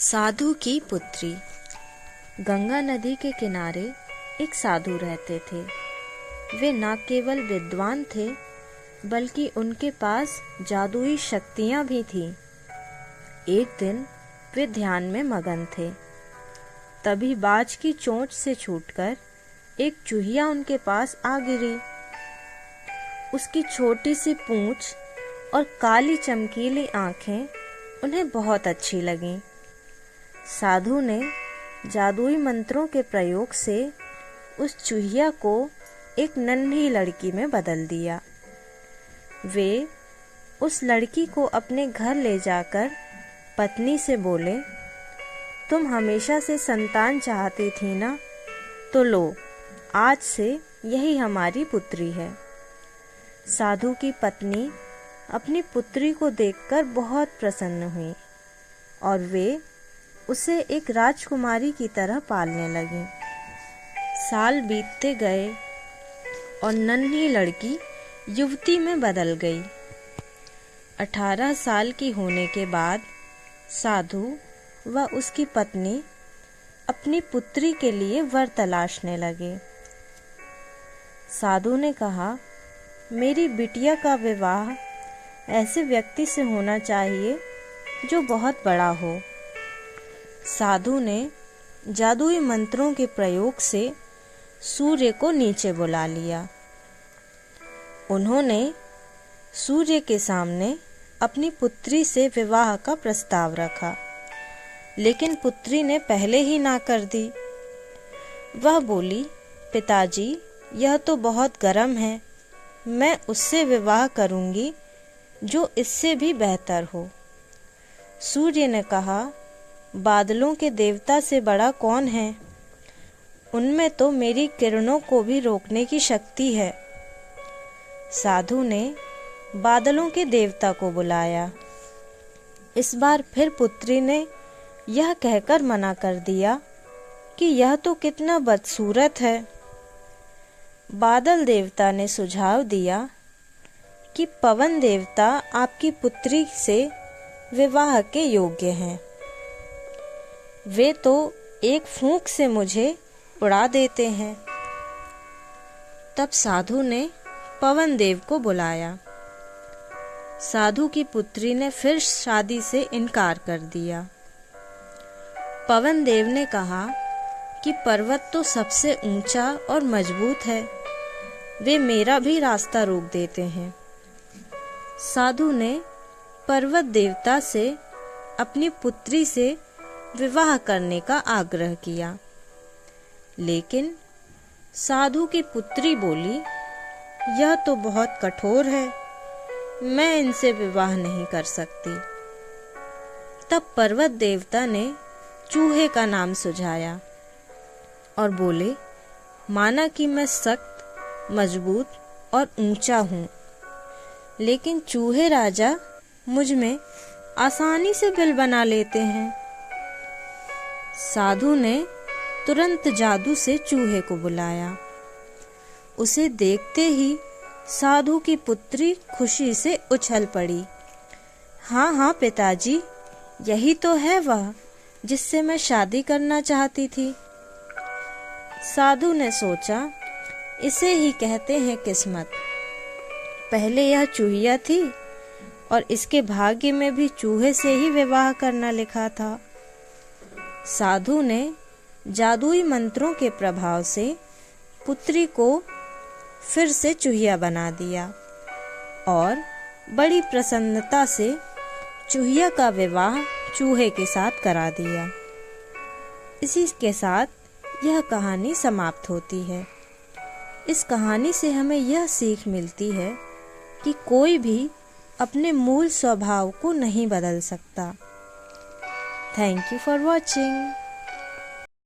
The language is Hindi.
साधु की पुत्री। गंगा नदी के किनारे एक साधु रहते थे। वे न केवल विद्वान थे बल्कि उनके पास जादुई शक्तियां भी थीं। एक दिन वे ध्यान में मगन थे, तभी बाज की चोंच से छूटकर एक चूहिया उनके पास आ गिरी। उसकी छोटी सी पूंछ और काली चमकीली आंखें उन्हें बहुत अच्छी लगीं। साधु ने जादुई मंत्रों के प्रयोग से उस चूहिया को एक नन्ही लड़की में बदल दिया। वे उस लड़की को अपने घर ले जाकर पत्नी से बोले, तुम हमेशा से संतान चाहती थी ना, तो लो, आज से यही हमारी पुत्री है। साधु की पत्नी अपनी पुत्री को देखकर बहुत प्रसन्न हुई और वे उसे एक राजकुमारी की तरह पालने लगी। साल बीतते गए और नन्ही लड़की युवती में बदल गई। 18 साल की होने के बाद साधु व उसकी पत्नी अपनी पुत्री के लिए वर तलाशने लगे। साधु ने कहा, मेरी बिटिया का विवाह ऐसे व्यक्ति से होना चाहिए जो बहुत बड़ा हो। साधु ने जादुई मंत्रों के प्रयोग से सूर्य को नीचे बुला लिया। उन्होंने सूर्य के सामने अपनी पुत्री से विवाह का प्रस्ताव रखा, लेकिन पुत्री ने पहले ही ना कर दी। वह बोली, पिताजी, यह तो बहुत गर्म है, मैं उससे विवाह करूंगी जो इससे भी बेहतर हो। सूर्य ने कहा, बादलों के देवता से बड़ा कौन है? उनमें तो मेरी किरणों को भी रोकने की शक्ति है। साधु ने बादलों के देवता को बुलाया। इस बार फिर पुत्री ने यह कहकर मना कर दिया कि यह तो कितना बदसूरत है। बादल देवता ने सुझाव दिया कि पवन देवता आपकी पुत्री से विवाह के योग्य हैं। वे तो एक फूंक से मुझे उड़ा देते हैं। तब साधु ने पवन देव को बुलाया। साधु की पुत्री ने फिर शादी से इनकार कर दिया। पवन देव ने कहा कि पर्वत तो सबसे ऊंचा और मजबूत है, वे मेरा भी रास्ता रोक देते हैं। साधु ने पर्वत देवता से अपनी पुत्री से विवाह करने का आग्रह किया, लेकिन साधु की पुत्री बोली, यह तो बहुत कठोर है, मैं इनसे विवाह नहीं कर सकती। तब पर्वत देवता ने चूहे का नाम सुझाया और बोले, माना कि मैं सख्त, मजबूत और ऊंचा हूँ, लेकिन चूहे राजा मुझ में आसानी से बिल बना लेते हैं। साधु ने तुरंत जादू से चूहे को बुलाया। उसे देखते ही साधु की पुत्री खुशी से उछल पड़ी। हाँ हाँ पिताजी, यही तो है वह जिससे मैं शादी करना चाहती थी। साधु ने सोचा, इसे ही कहते हैं किस्मत। पहले यह चूहिया थी और इसके भाग्य में भी चूहे से ही विवाह करना लिखा था। साधु ने जादुई मंत्रों के प्रभाव से पुत्री को फिर से चूहिया बना दिया और बड़ी प्रसन्नता से चूहिया का विवाह चूहे के साथ करा दिया। इसी के साथ यह कहानी समाप्त होती है। इस कहानी से हमें यह सीख मिलती है कि कोई भी अपने मूल स्वभाव को नहीं बदल सकता। Thank you for watching.